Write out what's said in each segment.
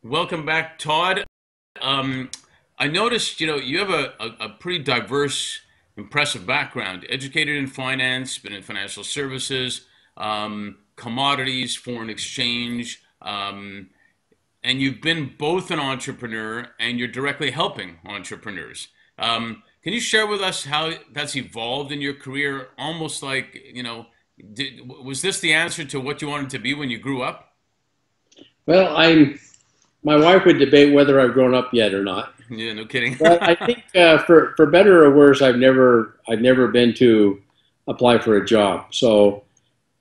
Welcome back, Todd. I noticed, you have a pretty diverse, impressive background. Educated in finance, been in financial services, commodities, foreign exchange, and you've been both an entrepreneur and you're directly helping entrepreneurs. Can you share with us how that's evolved in your career? Almost like, was this the answer to what you wanted to be when you grew up? Well, my wife would debate whether I've grown up yet or not. Yeah, no kidding. But I think for better or worse, I've never been to apply for a job. So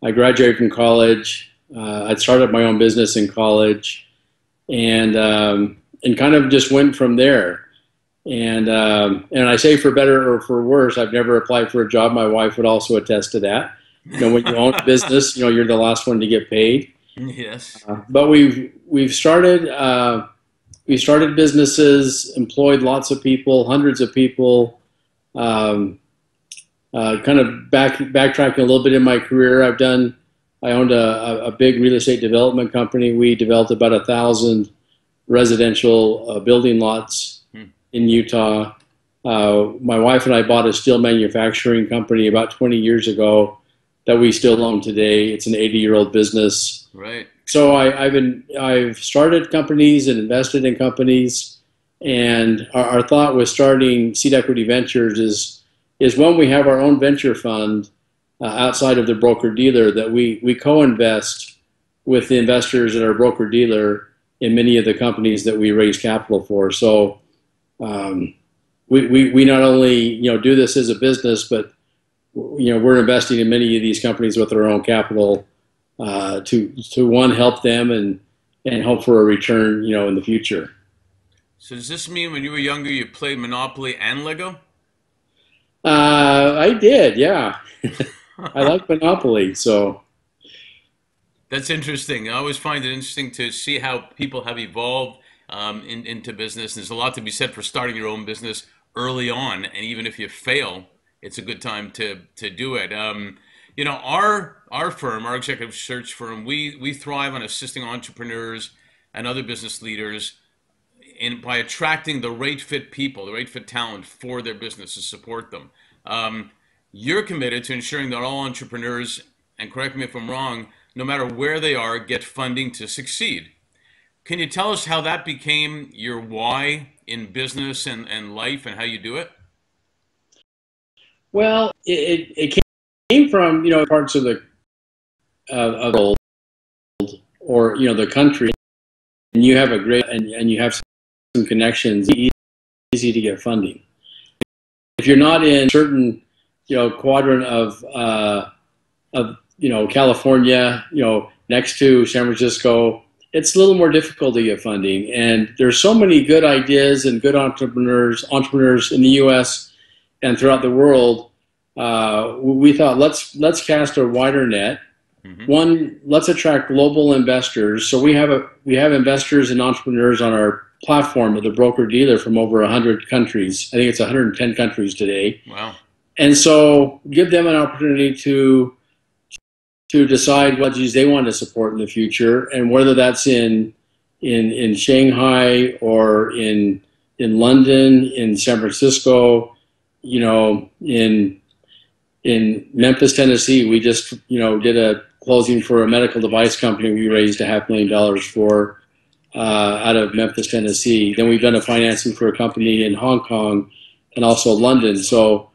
I graduated from college. I'd started my own business in college, and kind of just went from there. And I say for better or for worse, I've never applied for a job. My wife would also attest to that. When you own a business, you're the last one to get paid. Yes. But we started businesses, employed lots of people, hundreds of people. Kind of backtracking a little bit in my career, I owned a big real estate development company. We developed about 1,000 residential building lots in Utah. My wife and I bought a steel manufacturing company about 20 years ago that we still own today. It's an 80-year-old business. Right. So I've started companies and invested in companies, and our thought with starting Seed Equity Ventures is when we have our own venture fund outside of the broker dealer, that we co-invest with the investors at our broker dealer in many of the companies that we raise capital for. So we not only do this as a business, but we're investing in many of these companies with our own capital to one, help them and hope for a return in the future. So does this mean when you were younger you played Monopoly and Lego? I did, yeah. I like Monopoly, so. That's interesting. I always find it interesting to see how people have evolved into business. There's a lot to be said for starting your own business early on, and even if you fail, it's a good time to do it. Our firm, our executive search firm, we thrive on assisting entrepreneurs and other business leaders by attracting the right fit people, the right fit talent for their business to support them. You're committed to ensuring that all entrepreneurs, and correct me if I'm wrong, no matter where they are, get funding to succeed. Can you tell us how that became your why in business and life, and how you do it? Well, it came from parts of the world, or the country, and you have and you have some connections. It's easy to get funding. If you're not in certain quadrant of California, next to San Francisco, it's a little more difficult to get funding. And there's so many good ideas and good entrepreneurs in the U.S. and throughout the world. We thought let's cast a wider net. One, let's attract global investors. So we have investors and entrepreneurs on our platform of the broker dealer from over 100 countries. I think it's 110 countries today. Wow. And so give them an opportunity to decide what they want to support in the future, and whether that's in Shanghai or in London, in San Francisco, in Memphis, Tennessee. We just did a closing for a medical device company. We raised $500,000 for out of Memphis, Tennessee. Then we've done a financing for a company in Hong Kong and also London. So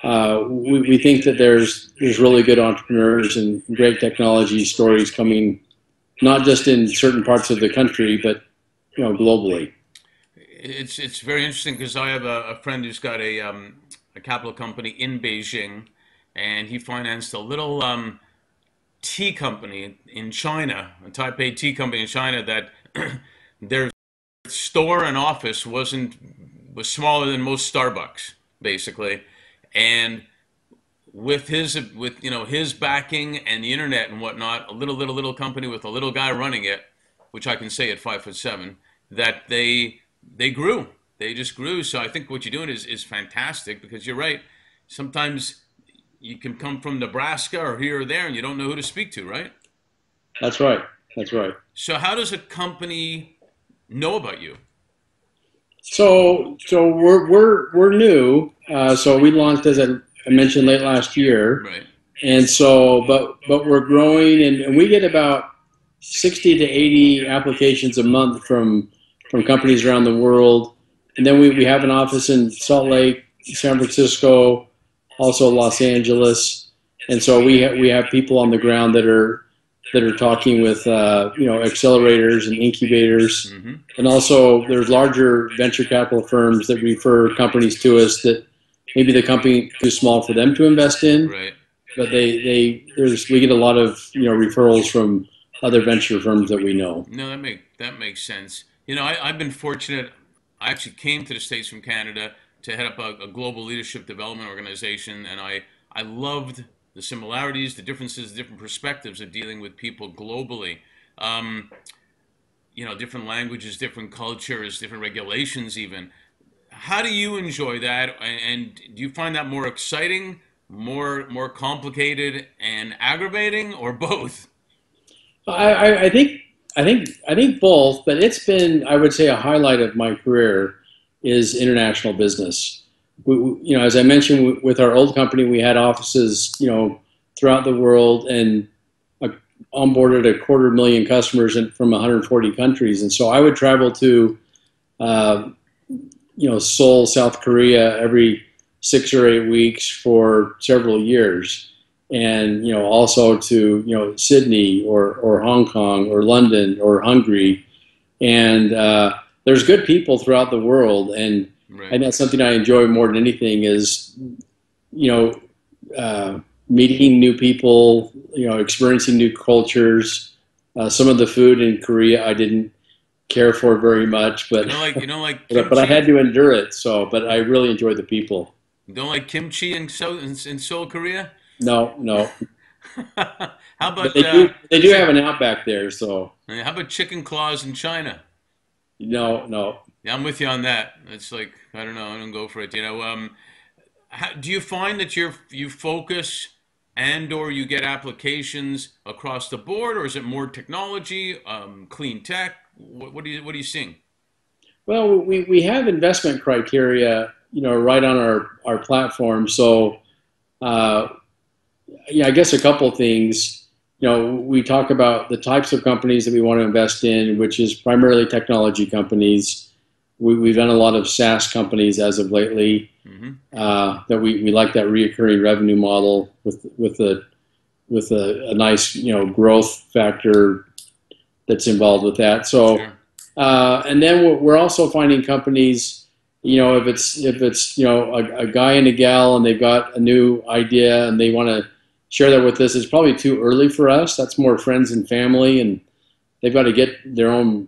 we think that there's really good entrepreneurs and great technology stories coming, not just in certain parts of the country, but globally. It's very interesting because I have a friend who's got a capital company in Beijing, and he financed a little tea company in China, a Taipei tea company in China that their store and office was smaller than most Starbucks, basically. And with his backing and the internet and whatnot, a little company with a little guy running it, which I can say at 5'7", that they grew. They just grew. So I think what you're doing is fantastic, because you're right. Sometimes you can come from Nebraska or here or there and you don't know who to speak to, right? That's right. That's right. So how does a company know about you? So we're new. So we launched, as I mentioned, late last year, Right. and so but we're growing, and we get about 60 to 80 applications a month from companies around the world, and then we have an office in Salt Lake, San Francisco, also Los Angeles, and so we have people on the ground that are talking with accelerators and incubators, Mm-hmm. and also there's larger venture capital firms that refer companies to us that maybe the company is too small for them to invest in, Right. but we get a lot of referrals from other venture firms that we know. No, that makes sense. You know, I've been fortunate. I actually came to the States from Canada to head up a global leadership development organization, and I loved the similarities, the differences, the different perspectives of dealing with people globally. Um, you know, different languages, different cultures, different regulations, even. How do you enjoy that, and do you find that more exciting, more complicated, and aggravating, or both? I think both, but it's been, I would say, a highlight of my career is international business. As I mentioned, with our old company, we had offices, throughout the world, and uh, onboarded 250,000 customers from 140 countries. And so I would travel to, uh, Seoul, South Korea, every 6 or 8 weeks for several years, and also to Sydney or Hong Kong or London or Hungary, and there's good people throughout the world, Right. and that's something I enjoy more than anything is you know meeting new people, experiencing new cultures. Some of the food in Korea I didn't care for very much, but Like but I had kimchi. to endure it. So, but I really enjoyed the people. You don't like kimchi in Seoul, Korea? No, no, How but about they do have an Outback there. So, chicken claws in China? no, no. Yeah, I'm with you on that. It's like I don't know. I don't go for it. Do you find that you focus and or you get applications across the board, or is it more technology, clean tech? What are you seeing? Well, we have investment criteria, right on our platform. So, uh, yeah, I guess a couple of things. We talk about the types of companies that we want to invest in, which is primarily technology companies. We've done a lot of SaaS companies as of lately. Hmm. That we like that reoccurring revenue model with a nice growth factor that's involved with that. So, Sure. and then we're also finding companies, if it's a guy and a gal and they've got a new idea and they want to share that with us. It's probably too early for us. That's more friends and family, and they've got to get their own.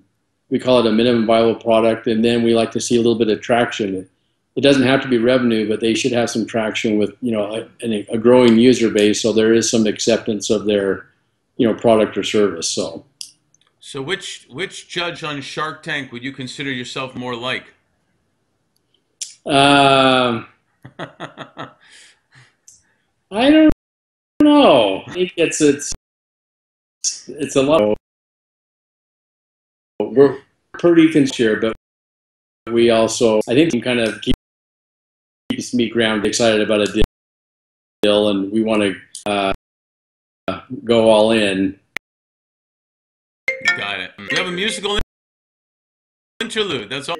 We call it a minimum viable product, and then we like to see a little bit of traction. It doesn't have to be revenue, but they should have some traction with a growing user base, so there is some acceptance of their product or service. So. So which judge on Shark Tank would you consider yourself more like? Um, I don't know. I think it's a lot. We're pretty sincere, but we also, I think, kind of keeps me grounded, excited about a deal, and we want to go all in. You got it. You have a musical interlude. That's all.